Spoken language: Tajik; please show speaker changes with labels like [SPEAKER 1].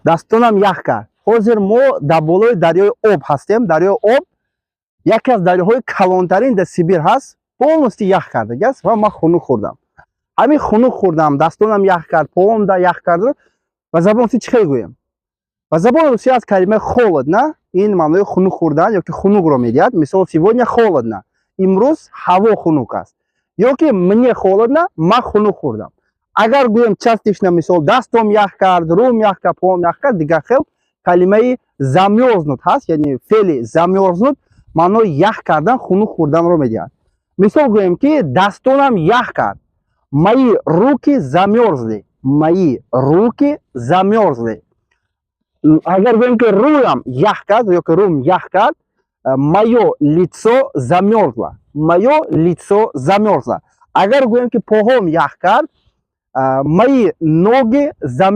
[SPEAKER 1] дастонам ях кард. ҳозир мо дар болои дарёи об ҳастем. Дарёи об яке аз дарёҳои калонтарин дар Сибир ҳаст. полностью ях кардагиаст ва ман хунук хӯрдам. ҳамин хунук хӯрдам, дастонам ях кард, поам да ях кард. Ба забони русӣ чӣ гӯем? Ба забони русӣ аз калимаи холодна, ин маънои хунук хӯрдан ёки хунукро медиҳад. Мисол, сегодня холодно, имрӯз ҳаво хунук аст. Ёки мне холодно, ман хунук хӯрдам. Агар гӯем частично, мисол, дастом ях кард, рӯм ях кард, поам ях кард, дигар хел калимаи замёрзнут ҳаст, яъне феъли замёрзнут маънои ях кардан, хунук хӯрданро медиҳад. Мисол гӯем ки дастонам ях кард. Мои руки замёрзли. Мои руки замёрзли. Агар гӯем ки рӯям ях кард ёки рӯм ях кард, моё лицо замёрзло. Моё лицо замёрзло. Агар гӯем ки поҳом ях кард, мои ноги замёрзли.